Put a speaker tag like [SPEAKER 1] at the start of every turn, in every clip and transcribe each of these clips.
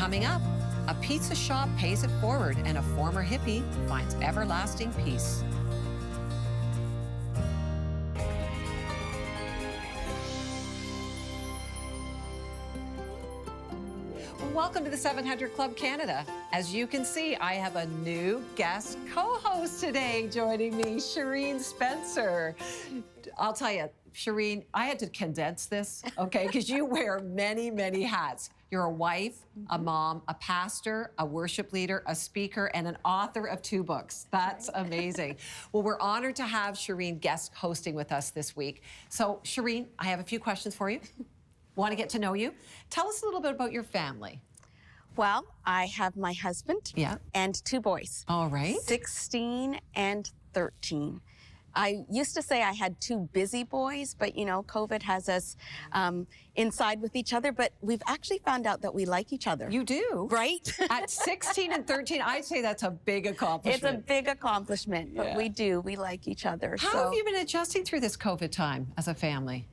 [SPEAKER 1] Coming up, a pizza shop pays it forward and a former hippie finds everlasting peace. Welcome to the 700 Club Canada. As you can see, I have a new guest co-host today joining me, Shireen Spencer. I'll tell you, Shireen, I had to condense this, okay, because you wear many, many hats. You're a wife, a mom, a pastor, a worship leader, a speaker, and an author of 2 books. That's amazing. Well, we're honored to have Shireen guest hosting with us this week. So, Shireen, I have a few questions for you. Want to get to know you. Tell us a little bit about your family.
[SPEAKER 2] Well, I have my husband and 2 boys.
[SPEAKER 1] All right.
[SPEAKER 2] 16 and 13. I used to say I had 2 busy boys, but you know, COVID has us inside with each other, but we've actually found out that we like each other.
[SPEAKER 1] You do?
[SPEAKER 2] Right?
[SPEAKER 1] At 16 and 13, I'd say that's a big accomplishment.
[SPEAKER 2] It's a big accomplishment, but we do. We like each other.
[SPEAKER 1] How have you been adjusting through this COVID time as a family?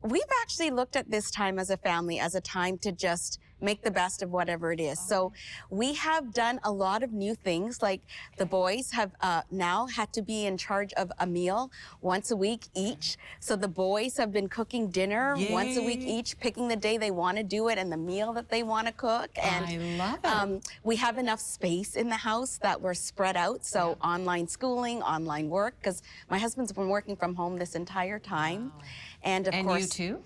[SPEAKER 2] We've actually looked at this time as a family as a time to just make the best of whatever it is. So we have done a lot of new things, like the boys have now had to be in charge of a meal once a week each. So the boys have been cooking dinner once a week each, picking the day they want to do it and the meal that they want to cook. And
[SPEAKER 1] I love it.
[SPEAKER 2] We have enough space in the house that we're spread out. So online schooling, online work, because my husband's been working from home this entire time.
[SPEAKER 1] Wow.
[SPEAKER 2] And of course,
[SPEAKER 1] you too?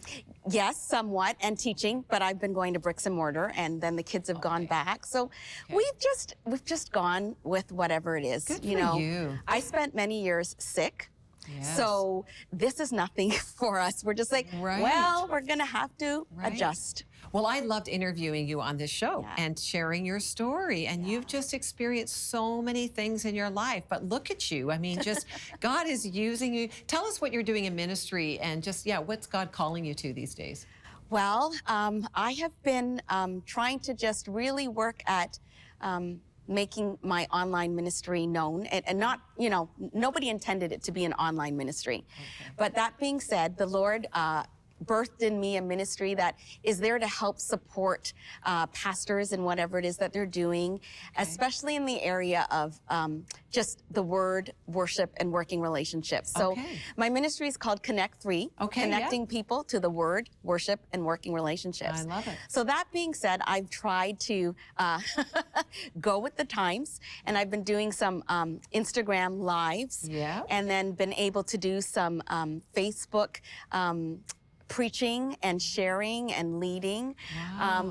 [SPEAKER 2] Yes, somewhat, and teaching, but I've been going to bricks and mortar, and then the kids have gone back. So we've just gone with whatever it is.
[SPEAKER 1] Good
[SPEAKER 2] you
[SPEAKER 1] for
[SPEAKER 2] know,
[SPEAKER 1] you.
[SPEAKER 2] I spent many years sick.
[SPEAKER 1] Yes.
[SPEAKER 2] So this is nothing for us. We're just like, well, we're gonna have to adjust.
[SPEAKER 1] Well, I loved interviewing you on this show and sharing your story. And you've just experienced so many things in your life. But look at you. I mean, just God is using you. Tell us what you're doing in ministry and just, what's God calling you to these days?
[SPEAKER 2] Well, I have been trying to just really work at making my online ministry known, and not, you know, nobody intended it to be an online ministry. But that being said, the Lord birthed in me a ministry that is there to help support pastors in whatever it is that they're doing, especially in the area of just the word, worship, and working relationships. So my ministry is called Connect 3, connecting people to the word, worship, and working relationships.
[SPEAKER 1] I love it.
[SPEAKER 2] So that being said, I've tried to go with the times, and I've been doing some Instagram lives, and then been able to do some Facebook preaching and sharing and leading.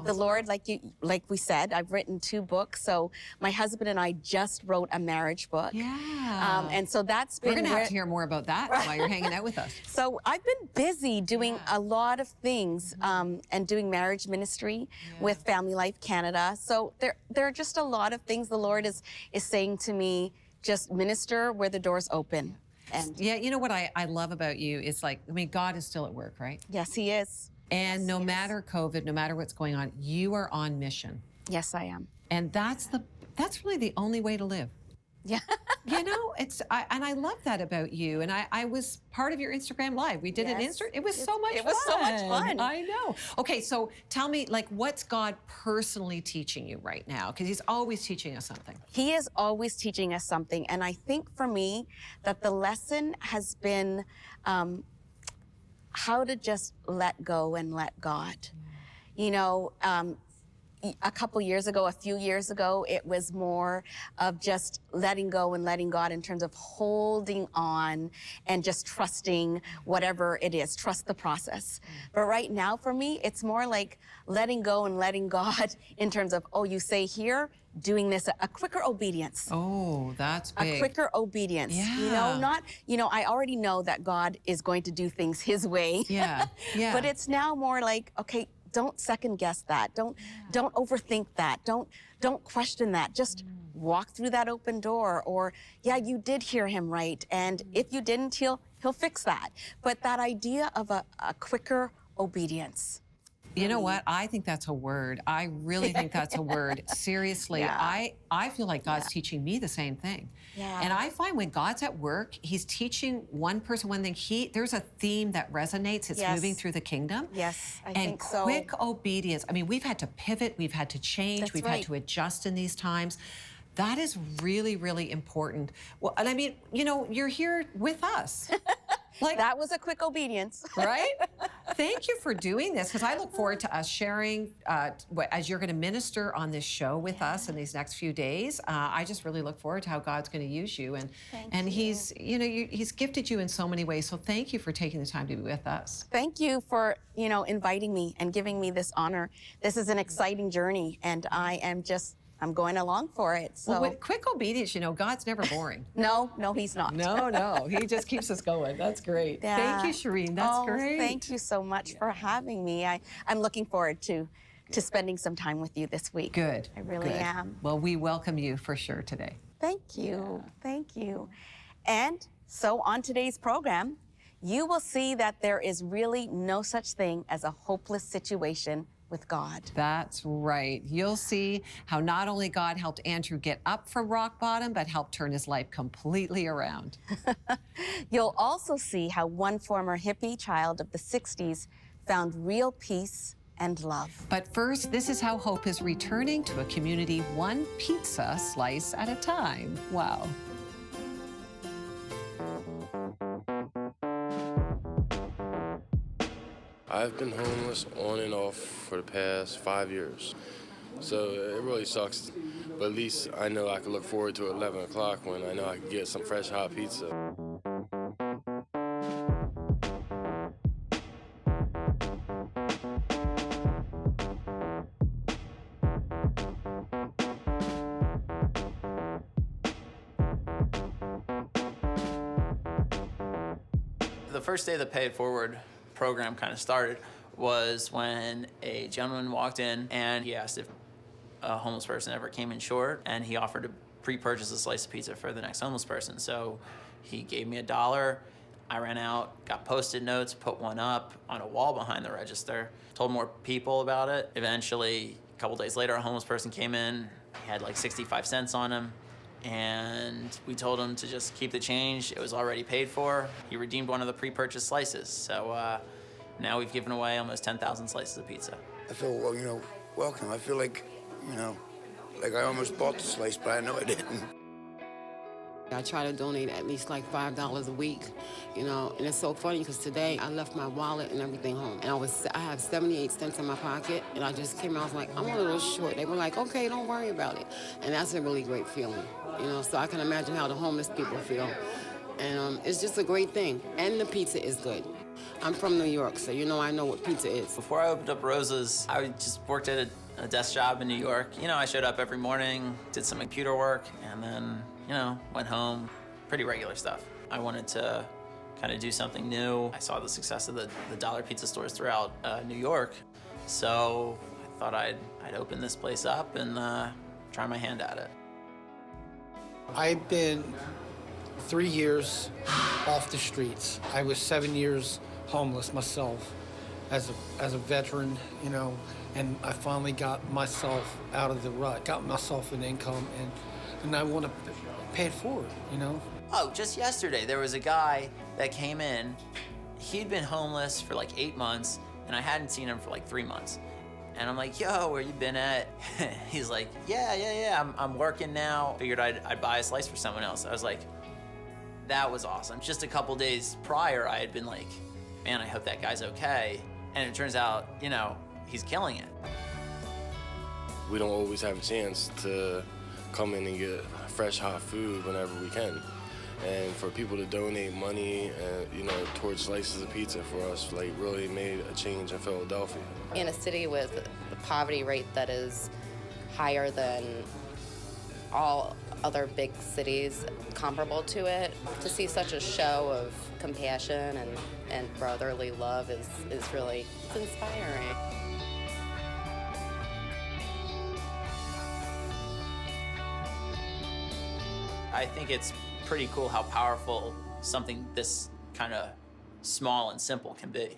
[SPEAKER 2] The Lord, like we said, I've written 2 books. So my husband and I just wrote a marriage book. And so that's been...
[SPEAKER 1] We're gonna have to hear more about that while you're hanging out with us.
[SPEAKER 2] So I've been busy doing a lot of things and doing marriage ministry with Family Life Canada. So there are just a lot of things the Lord is saying to me, just minister where the doors open. And
[SPEAKER 1] you know what I love about you is, like, I mean, God is still at work, right?
[SPEAKER 2] Yes, he is.
[SPEAKER 1] And no matter COVID, no matter what's going on, you are on mission.
[SPEAKER 2] Yes, I am.
[SPEAKER 1] And that's really the only way to live.
[SPEAKER 2] Yeah.
[SPEAKER 1] You know, and I love that about you. And I was part of your Instagram Live. We did an Instagram. It was so much fun.
[SPEAKER 2] It was so much fun.
[SPEAKER 1] I know. Okay, so tell me, like, what's God personally teaching you right now? Because he's always teaching us something.
[SPEAKER 2] He is always teaching us something. And I think for me that the lesson has been how to just let go and let God. You know, a few years ago, it was more of just letting go and letting God in terms of holding on and just trusting whatever it is, trust the process. But right now for me, it's more like letting go and letting God in terms of, oh, you say here, doing this, a quicker obedience.
[SPEAKER 1] Oh, that's big.
[SPEAKER 2] A quicker obedience. You know, not, you know, I already know that God is going to do things his way. But it's now more like, okay, don't second guess that. Don't overthink that. Don't question that. Just walk through that open door. Or, you did hear him right. And if you didn't, he'll fix that. But that idea of a quicker obedience. for
[SPEAKER 1] You know
[SPEAKER 2] me.
[SPEAKER 1] what? I think that's a word. I really think that's a word. Seriously,
[SPEAKER 2] Yeah.
[SPEAKER 1] I feel like God's teaching me the same thing.
[SPEAKER 2] Yeah.
[SPEAKER 1] And I find when God's at work, he's teaching one person one thing. There's a theme that resonates. It's
[SPEAKER 2] Yes.
[SPEAKER 1] moving through the kingdom.
[SPEAKER 2] Yes, I
[SPEAKER 1] and
[SPEAKER 2] think so.
[SPEAKER 1] quick obedience. I mean, we've had to pivot, we've had to change,
[SPEAKER 2] That's
[SPEAKER 1] we've
[SPEAKER 2] right.
[SPEAKER 1] had to adjust in these times. That is really, really important. Well, and I mean, you know, you're here with us. Like,
[SPEAKER 2] That was a quick obedience.
[SPEAKER 1] right? Thank you for doing this, because I look forward to us sharing as you're going to minister on this show with us in these next few days. I just really look forward to how God's going to use you, and
[SPEAKER 2] Thank you.
[SPEAKER 1] he's, you know, he's gifted you in so many ways. So thank you for taking the time to be with us.
[SPEAKER 2] Thank you for, you know, inviting me and giving me this honor. This is an exciting journey, and I'm going along for it. So
[SPEAKER 1] Well, with quick obedience, you know, God's never boring.
[SPEAKER 2] no, he's not.
[SPEAKER 1] No, he just keeps us going. That's great.
[SPEAKER 2] Yeah.
[SPEAKER 1] Thank you, Shireen. That's great.
[SPEAKER 2] Thank you so much for having me. I'm looking forward to spending some time with you this week.
[SPEAKER 1] Good.
[SPEAKER 2] I really
[SPEAKER 1] good.
[SPEAKER 2] am.
[SPEAKER 1] Well, we welcome you for sure today.
[SPEAKER 2] Thank you. Thank you. And so on today's program, you will see that there is really no such thing as a hopeless situation with God.
[SPEAKER 1] That's right. You'll see how not only God helped Andrew get up from rock bottom, but helped turn his life completely around.
[SPEAKER 2] You'll also see how one former hippie child of the 60s found real peace and love.
[SPEAKER 1] But first, this is how hope is returning to a community one pizza slice at a time. Wow.
[SPEAKER 3] I've been homeless on and off for the past 5 years. So it really sucks. But at least I know I can look forward to 11 o'clock when I know I can get some fresh hot pizza.
[SPEAKER 4] The first day the Pay It Forward program kind of started was when a gentleman walked in and he asked if a homeless person ever came in short, and he offered to pre-purchase a slice of pizza for the next homeless person. So he gave me $1. I ran out, got Post-it notes, put one up on a wall behind the register, told more people about it. Eventually, a couple days later, a homeless person came in. He had like 65 cents on him. And we told him to just keep the change. It was already paid for. He redeemed one of the pre-purchased slices. So now we've given away almost 10,000 slices of pizza.
[SPEAKER 5] I feel, well, you know, welcome. I feel like, you know, like I almost bought the slice, but I know I didn't.
[SPEAKER 6] I try to donate at least like $5 a week, you know, and it's so funny because today I left my wallet and everything home, and I have 78 cents in my pocket, and I just came out, I was like, I'm a little short. They were like, okay, don't worry about it, and that's a really great feeling, you know, so I can imagine how the homeless people feel, and it's just a great thing, and the pizza is good. I'm from New York, so you know I know what pizza is.
[SPEAKER 4] Before I opened up Rosa's, I just worked at a desk job in New York. You know, I showed up every morning, did some computer work, and then, you know, went home. Pretty regular stuff. I wanted to kind of do something new. I saw the success of the dollar pizza stores throughout New York, so I thought I'd open this place up and try my hand at it.
[SPEAKER 7] I've been 3 years off the streets. I was 7 years homeless myself as a veteran, you know, and I finally got myself out of the rut, got myself an income, and I want to pay it forward, you know.
[SPEAKER 4] Oh, just yesterday, there was a guy that came in. He'd been homeless for like 8 months, and I hadn't seen him for like 3 months. And I'm like, yo, where you been at? He's like, yeah, I'm working now. Figured I'd buy a slice for someone else. I was like, that was awesome. Just a couple days prior, I had been like, man, I hope that guy's okay. And it turns out, you know, he's killing it.
[SPEAKER 3] We don't always have a chance to come in and get fresh hot food whenever we can. And for people to donate money, you know, towards slices of pizza for us, like, really made a change in Philadelphia.
[SPEAKER 8] In a city with the poverty rate that is higher than all other big cities comparable to it, to see such a show of compassion and brotherly love is really, it's inspiring.
[SPEAKER 4] I think it's pretty cool how powerful something this kind of small and simple can be.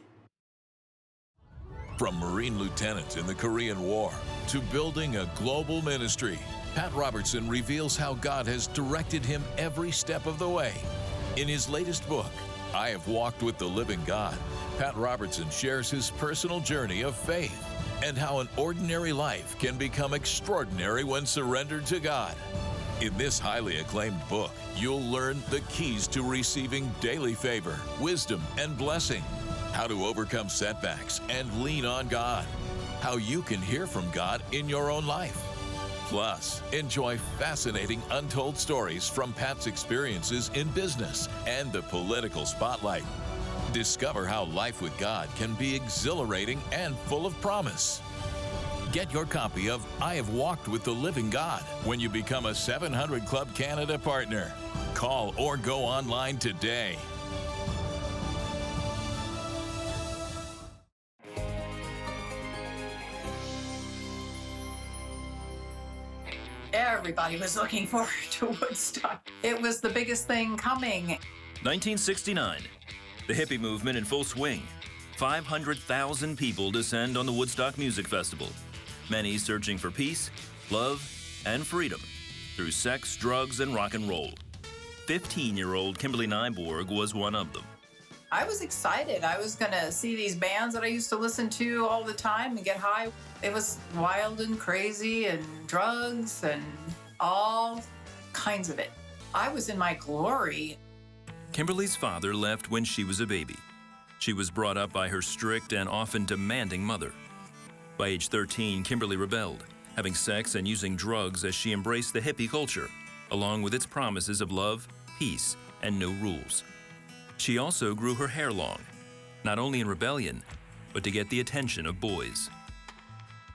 [SPEAKER 9] From Marine lieutenant in the Korean War to building a global ministry, Pat Robertson reveals how God has directed him every step of the way. In his latest book, I Have Walked with the Living God, Pat Robertson shares his personal journey of faith and how an ordinary life can become extraordinary when surrendered to God. In this highly acclaimed book, you'll learn the keys to receiving daily favor, wisdom, and blessing, how to overcome setbacks and lean on God, how you can hear from God in your own life. Plus, enjoy fascinating untold stories from Pat's experiences in business and the political spotlight. Discover how life with God can be exhilarating and full of promise. Get your copy of I Have Walked with the Living God when you become a 700 Club Canada partner. Call or go online today.
[SPEAKER 10] Everybody was looking forward to Woodstock. It was the biggest thing coming.
[SPEAKER 11] 1969, the hippie movement in full swing. 500,000 people descend on the Woodstock Music Festival, many searching for peace, love, and freedom through sex, drugs, and rock and roll. 15-year-old Kimberly Nyborg was one of them.
[SPEAKER 10] I was excited. I was going to see these bands that I used to listen to all the time and get high. It was wild and crazy and drugs and all kinds of it. I was in my glory.
[SPEAKER 11] Kimberly's father left when she was a baby. She was brought up by her strict and often demanding mother. By age 13, Kimberly rebelled, having sex and using drugs as she embraced the hippie culture, along with its promises of love, peace, and no rules. She also grew her hair long, not only in rebellion, but to get the attention of boys.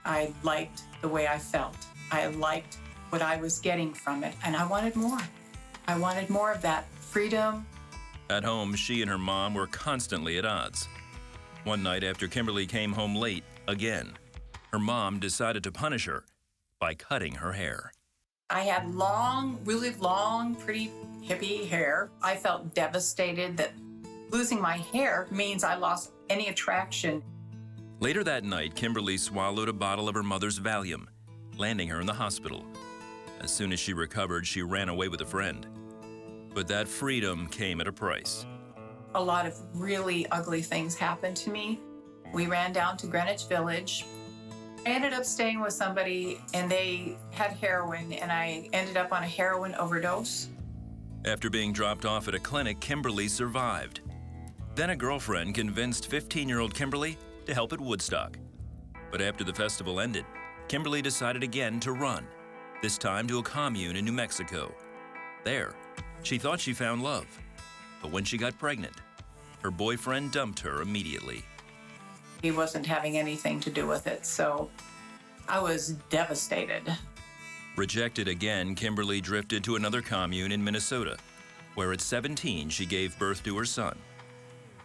[SPEAKER 10] I liked the way I felt. I liked what I was getting from it, and I wanted more. I wanted more of that freedom.
[SPEAKER 11] At home, she and her mom were constantly at odds. One night after Kimberly came home late again, her mom decided to punish her by cutting her hair.
[SPEAKER 10] I had long, really long, pretty hippie hair. I felt devastated that losing my hair means I lost any attraction.
[SPEAKER 11] Later that night, Kimberly swallowed a bottle of her mother's Valium, landing her in the hospital. As soon as she recovered, she ran away with a friend. But that freedom came at a price.
[SPEAKER 10] A lot of really ugly things happened to me. We ran down to Greenwich Village. I ended up staying with somebody and they had heroin, and I ended up on a heroin overdose.
[SPEAKER 11] After being dropped off at a clinic, Kimberly survived. Then a girlfriend convinced 15-year-old Kimberly to help at Woodstock. But after the festival ended, Kimberly decided again to run, this time to a commune in New Mexico. There, she thought she found love. But when she got pregnant, her boyfriend dumped her immediately.
[SPEAKER 10] He wasn't having anything to do with it, so I was devastated.
[SPEAKER 11] Rejected again, Kimberly drifted to another commune in Minnesota, where at 17 she gave birth to her son.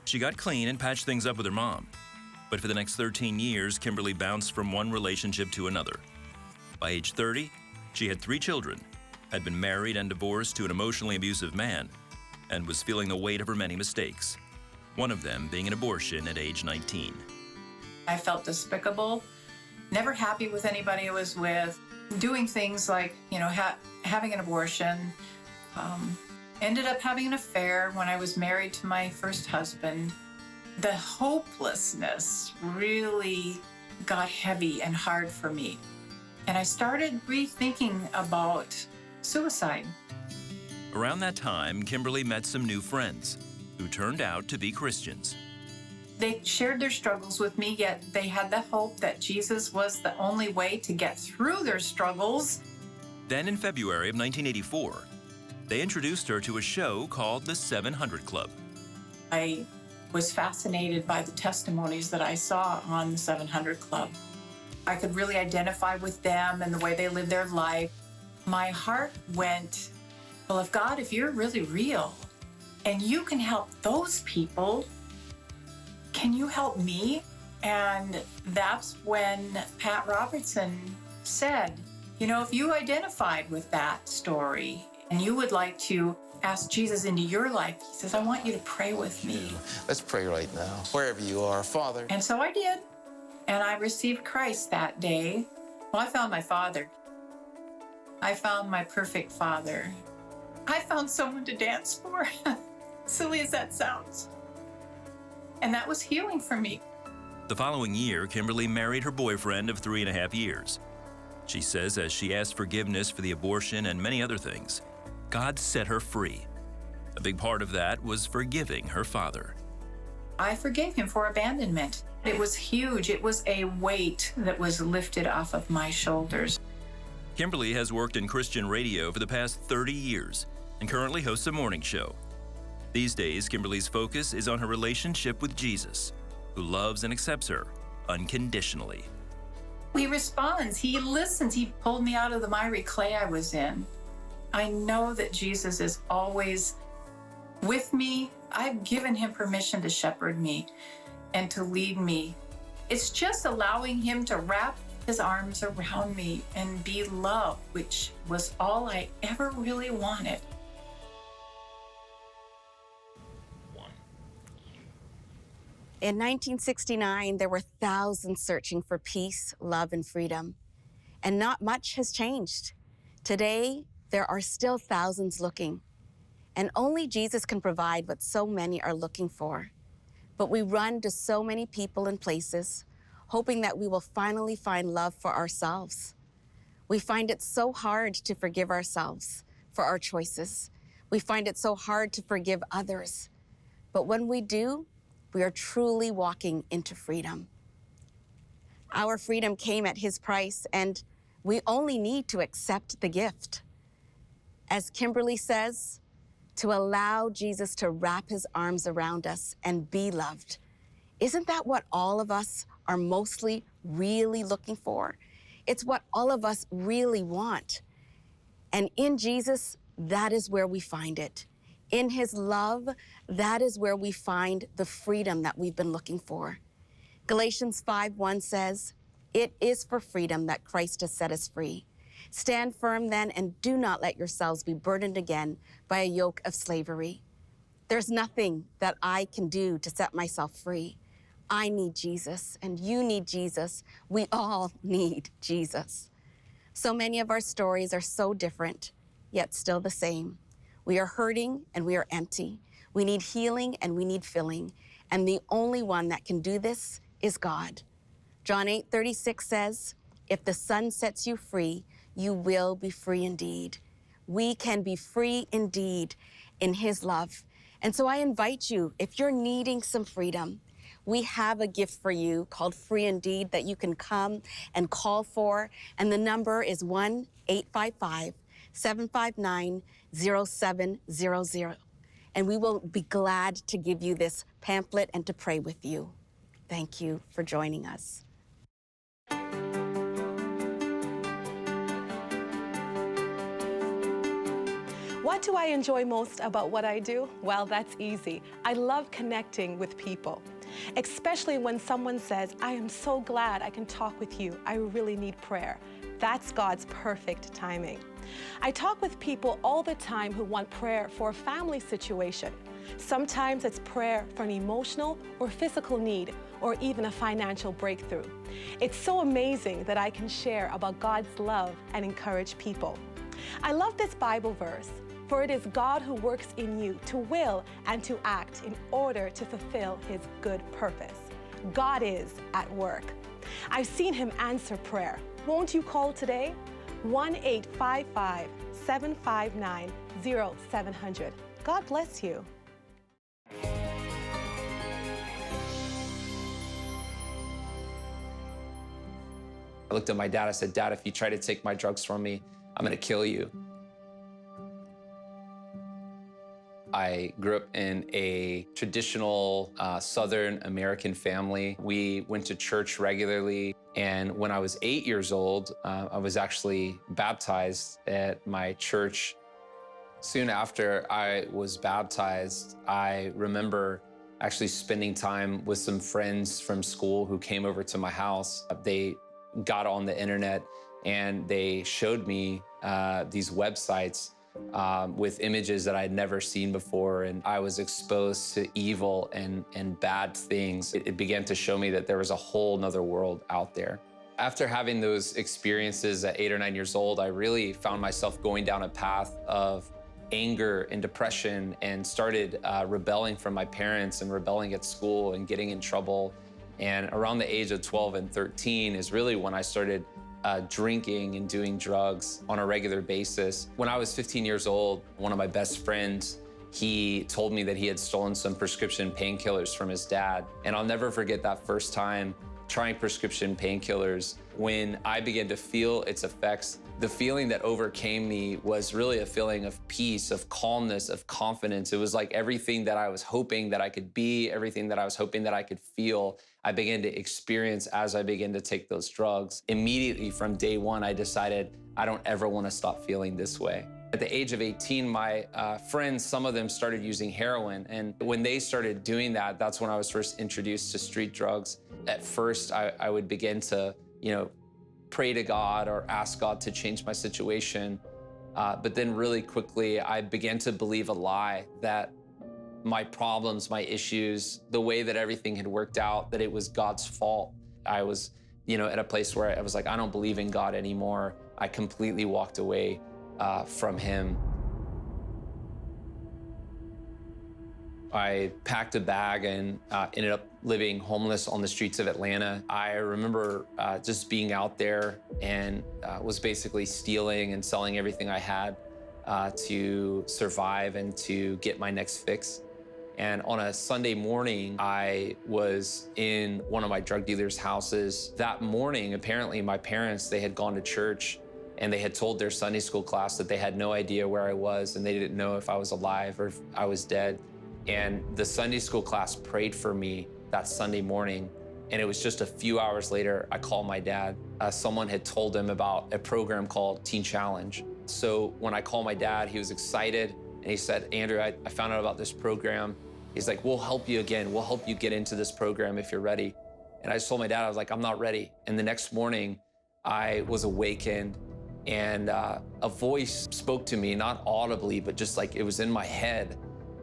[SPEAKER 11] She got clean and patched things up with her mom. But for the next 13 years, Kimberly bounced from one relationship to another. By age 30, she had 3 children, had been married and divorced to an emotionally abusive man, and was feeling the weight of her many mistakes, one of them being an abortion at age 19.
[SPEAKER 10] I felt despicable, never happy with anybody I was with, doing things like, having an abortion. Ended up having an affair when I was married to my first husband. The hopelessness really got heavy and hard for me. And I started rethinking about suicide.
[SPEAKER 11] Around that time, Kimberly met some new friends who turned out to be Christians.
[SPEAKER 10] They shared their struggles with me, yet they had the hope that Jesus was the only way to get through their struggles.
[SPEAKER 11] Then in February of 1984, they introduced her to a show called the 700 Club.
[SPEAKER 10] I was fascinated by the testimonies that I saw on the 700 Club. I could really identify with them and the way they lived their life. My heart went, well, if you're really real and you can help those people, can you help me? And that's when Pat Robertson said, if you identified with that story and you would like to ask Jesus into your life, he says, I want you to pray with me.
[SPEAKER 12] Let's pray right now, wherever you are, Father.
[SPEAKER 10] And so I did. And I received Christ that day. Well, I found my father. I found my perfect father. I found someone to dance for, silly as that sounds. And that was healing for me.
[SPEAKER 11] The following year, Kimberly married her boyfriend of 3.5 years. She says as she asked forgiveness for the abortion and many other things, God set her free. A big part of that was forgiving her father.
[SPEAKER 10] I forgave him for abandonment. It was huge. It was a weight that was lifted off of my shoulders.
[SPEAKER 11] Kimberly has worked in Christian radio for the past 30 years and currently hosts a morning show. These days, Kimberly's focus is on her relationship with Jesus, who loves and accepts her unconditionally.
[SPEAKER 10] He responds. He listens. He pulled me out of the miry clay I was in. I know that Jesus is always with me. I've given him permission to shepherd me and to lead me. It's just allowing him to wrap his arms around me and be loved, which was all I ever really wanted.
[SPEAKER 2] In 1969, there were thousands searching for peace, love, and freedom. And not much has changed. Today, there are still thousands looking. And only Jesus can provide what so many are looking for. But we run to so many people and places, hoping that we will finally find love for ourselves. We find it so hard to forgive ourselves for our choices. We find it so hard to forgive others. But when we do, we are truly walking into freedom. Our freedom came at his price, and we only need to accept the gift. As Kimberly says, to allow Jesus to wrap his arms around us and be loved. Isn't that what all of us are mostly really looking for? It's what all of us really want. And in Jesus, that is where we find it. In his love, that is where we find the freedom that we've been looking for. Galatians 5:1 says, "It is for freedom that Christ has set us free. Stand firm then, and do not let yourselves be burdened again by a yoke of slavery." There's nothing that I can do to set myself free. I need Jesus, and you need Jesus. We all need Jesus. So many of our stories are so different, yet still the same. We are hurting and we are empty. We need healing and we need filling. And the only one that can do this is God. John 8:36 says, "If the Son sets you free, you will be free indeed." We can be free indeed in his love. And so I invite you, if you're needing some freedom, we have a gift for you called Free Indeed that you can come and call for. And the number is 1-855-759-0700. And we will be glad to give you this pamphlet and to pray with you. Thank you for joining us.
[SPEAKER 12] What do I enjoy most about what I do? Well, that's easy. I love connecting with people, especially when someone says, "I am so glad I can talk with you. I really need prayer." That's God's perfect timing. I talk with people all the time who want prayer for a family situation. Sometimes it's prayer for an emotional or physical need, or even a financial breakthrough. It's so amazing that I can share about God's love and encourage people. I love this Bible verse. For it is God who works in you to will and to act in order to fulfill his good purpose. God is at work. I've seen him answer prayer. Won't you call today? 1-855-759-0700. God bless you.
[SPEAKER 13] I looked at my dad, I said, "Dad, if you try to take my drugs from me, I'm gonna kill you." I grew up in a traditional Southern American family. We went to church regularly, and when I was 8 years old, I was actually baptized at my church. Soon after I was baptized, I remember actually spending time with some friends from school who came over to my house. They got on the internet and they showed me these websites with images that I'd never seen before, and I was exposed to evil and bad things. It began to show me that there was a whole nother world out there. After having those experiences at 8 or 9 years old, I really found myself going down a path of anger and depression, and started rebelling from my parents and rebelling at school and getting in trouble. And around the age of 12 and 13 is really when I started drinking and doing drugs on a regular basis. When I was 15 years old, one of my best friends, he told me that he had stolen some prescription painkillers from his dad. And I'll never forget that first time trying prescription painkillers. When I began to feel its effects, the feeling that overcame me was really a feeling of peace, of calmness, of confidence. It was like everything that I was hoping that I could be, everything that I was hoping that I could feel, I began to experience as I began to take those drugs. Immediately from day one, I decided I don't ever want to stop feeling this way. At the age of 18, my friends, some of them started using heroin. And when they started doing that, that's when I was first introduced to street drugs. At first, I would begin to, pray to God or ask God to change my situation. But then really quickly, I began to believe a lie that my problems, my issues, the way that everything had worked out, that it was God's fault. I was, at a place where I was like, I don't believe in God anymore. I completely walked away from Him. I packed a bag and ended up living homeless on the streets of Atlanta. I remember just being out there and was basically stealing and selling everything I had to survive and to get my next fix. And on a Sunday morning, I was in one of my drug dealers' houses. That morning, apparently my parents, they had gone to church and they had told their Sunday school class that they had no idea where I was and they didn't know if I was alive or if I was dead. And the Sunday school class prayed for me that Sunday morning. And it was just a few hours later, I called my dad. Someone had told him about a program called Teen Challenge. So when I called my dad, he was excited. And he said, Andrew, I found out about this program. He's like, we'll help you again. We'll help you get into this program if you're ready. And I just told my dad, I was like, I'm not ready. And the next morning, I was awakened and a voice spoke to me, not audibly, but just like it was in my head.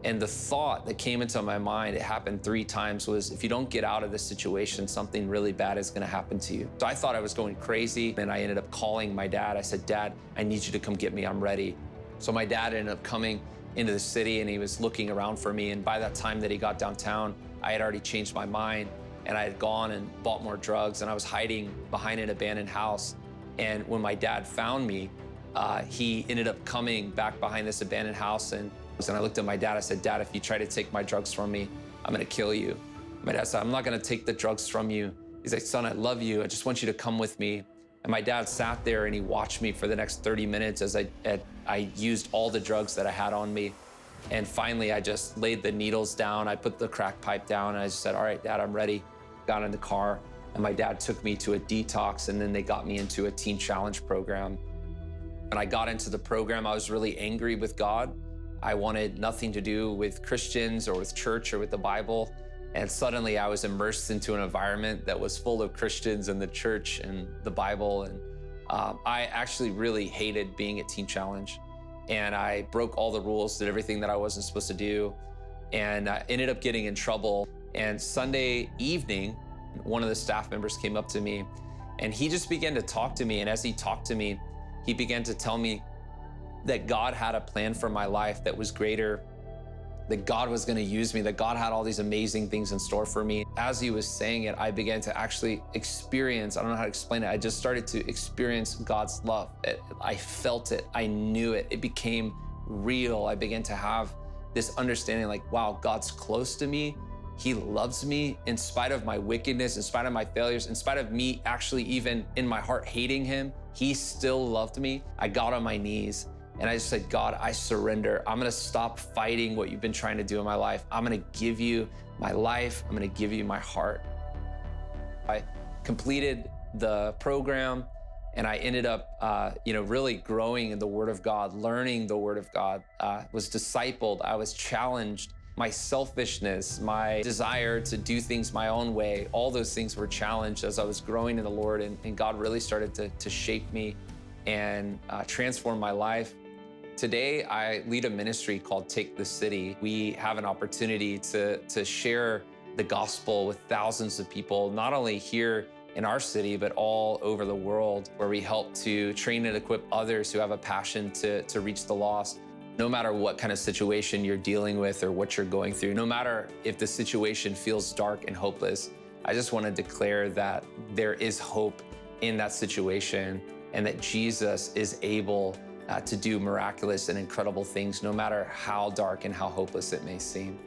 [SPEAKER 13] And the thought that came into my mind, it happened 3 times, was if you don't get out of this situation, something really bad is gonna happen to you. So I thought I was going crazy, and I ended up calling my dad. I said, Dad, I need you to come get me, I'm ready. So my dad ended up coming into the city, and he was looking around for me. And by that time that he got downtown, I had already changed my mind, and I had gone and bought more drugs, and I was hiding behind an abandoned house. And when my dad found me, he ended up coming back behind this abandoned house, and I looked at my dad, I said, Dad, if you try to take my drugs from me, I'm gonna kill you. My dad said, I'm not gonna take the drugs from you. He's like, son, I love you. I just want you to come with me. And my dad sat there and he watched me for the next 30 minutes as I used all the drugs that I had on me. And finally, I just laid the needles down. I put the crack pipe down and I just said, all right, Dad, I'm ready. Got in the car and my dad took me to a detox, and then they got me into a Teen Challenge program. When I got into the program, I was really angry with God. I wanted nothing to do with Christians or with church or with the Bible. And suddenly I was immersed into an environment that was full of Christians and the church and the Bible. And I actually really hated being at Teen Challenge. And I broke all the rules, did everything that I wasn't supposed to do, and I ended up getting in trouble. And Sunday evening, one of the staff members came up to me and he just began to talk to me. And as he talked to me, he began to tell me that God had a plan for my life that was greater, that God was gonna use me, that God had all these amazing things in store for me. As he was saying it, I began to actually experience, I don't know how to explain it, I just started to experience God's love. I felt it, I knew it, it became real. I began to have this understanding like, wow, God's close to me. He loves me in spite of my wickedness, in spite of my failures, in spite of me actually even in my heart hating him, he still loved me. I got on my knees and I just said, God, I surrender. I'm gonna stop fighting what you've been trying to do in my life. I'm gonna give you my life. I'm gonna give you my heart. I completed the program and I ended up, really growing in the Word of God, learning the Word of God, was discipled, I was challenged. My selfishness, my desire to do things my own way, all those things were challenged as I was growing in the Lord, and God really started to shape me and transform my life. Today, I lead a ministry called Take the City. We have an opportunity to share the gospel with thousands of people, not only here in our city, but all over the world, where we help to train and equip others who have a passion to reach the lost. No matter what kind of situation you're dealing with or what you're going through, no matter if the situation feels dark and hopeless, I just want to declare that there is hope in that situation and that Jesus is able to do miraculous and incredible things, no matter how dark and how hopeless it may seem.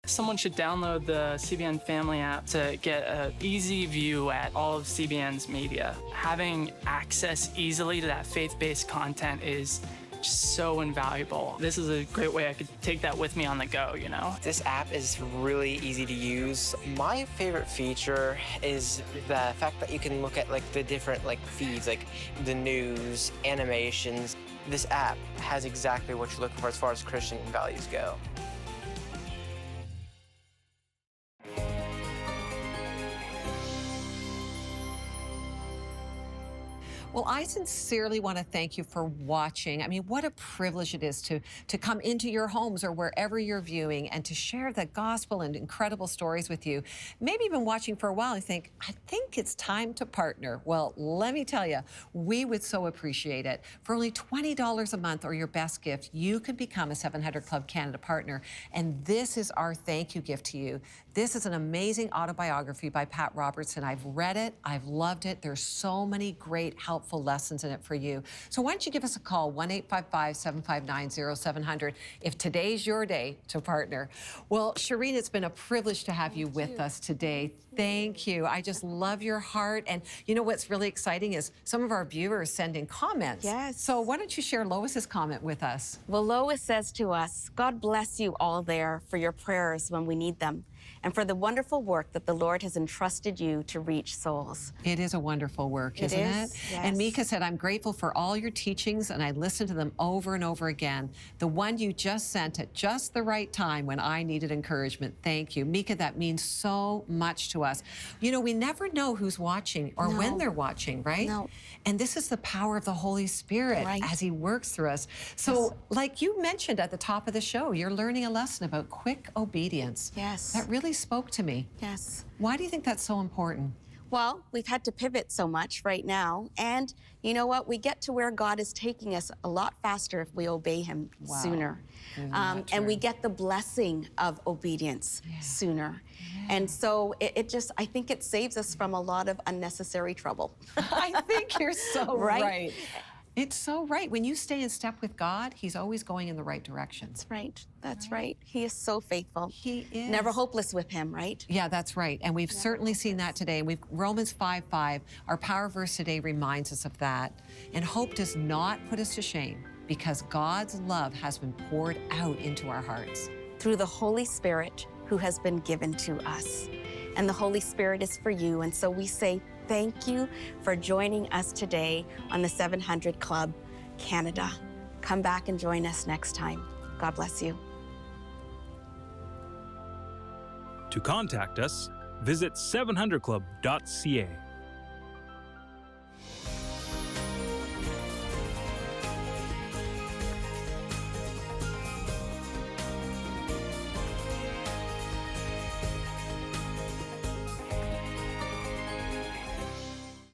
[SPEAKER 14] Someone should download the CBN Family app to get an easy view at all of CBN's media. Having access easily to that faith-based content is just so invaluable. This is a great way I could take that with me on the go, you know?
[SPEAKER 15] This app is really easy to use. My favorite feature is the fact that you can look at like the different like feeds, like the news, animations. This app has exactly what you're looking for as far as Christian values go.
[SPEAKER 1] Well, I sincerely want to thank you for watching. I mean, what a privilege it is to come into your homes or wherever you're viewing and to share the gospel and incredible stories with you. Maybe you've been watching for a while and think, I think it's time to partner. Well, let me tell you, we would so appreciate it. For only $20 a month or your best gift, you can become a 700 Club Canada partner. And this is our thank you gift to you. This is an amazing autobiography by Pat Robertson. I've read it. I've loved it. There's so many great, helpful lessons in it for you. So why don't you give us a call, 1-855-759-0700, if today's your day to partner. Well, Shireen, it's been a privilege to have you with us today. Thank you. I just love your heart. And you know what's really exciting is some of our viewers send in comments.
[SPEAKER 2] Yes.
[SPEAKER 1] So why don't you share Lois's comment with us?
[SPEAKER 2] Well, Lois says to us, God bless you all there for your prayers when we need them, and for the wonderful work that the Lord has entrusted you to reach souls.
[SPEAKER 1] It is a wonderful work, isn't it?
[SPEAKER 2] Yes.
[SPEAKER 1] And Mika said, I'm grateful for all your teachings, and I listen to them over and over again. The one you just sent at just the right time when I needed encouragement. Thank you. Mika, that means so much to us. You know, we never know who's watching or when they're watching, right?
[SPEAKER 2] No.
[SPEAKER 1] And this is the power of the Holy Spirit as he works through us. So like you mentioned at the top of the show, you're learning a lesson about quick obedience.
[SPEAKER 2] Yes.
[SPEAKER 1] That really spoke to me.
[SPEAKER 2] Yes.
[SPEAKER 1] Why do you think that's so important?
[SPEAKER 2] Well, we've had to pivot so much right now, and you know what? We get to where God is taking us a lot faster if we obey him sooner. And we get the blessing of obedience sooner. And so it just, I think it saves us from a lot of unnecessary trouble.
[SPEAKER 1] I think you're so right. It's so right. When you stay in step with God, he's always going in the right direction.
[SPEAKER 2] That's right. That's right. He is so faithful.
[SPEAKER 1] He is.
[SPEAKER 2] Never hopeless with him, right?
[SPEAKER 1] Yeah, that's right. And we've certainly seen that today. Romans 5:5, our power verse today reminds us of that. And hope does not put us to shame because God's love has been poured out into our hearts.
[SPEAKER 2] Through the Holy Spirit who has been given to us. And the Holy Spirit is for you. And so we say thank you for joining us today on the 700 Club Canada. Come back and join us next time. God bless you.
[SPEAKER 16] To contact us, visit 700club.ca.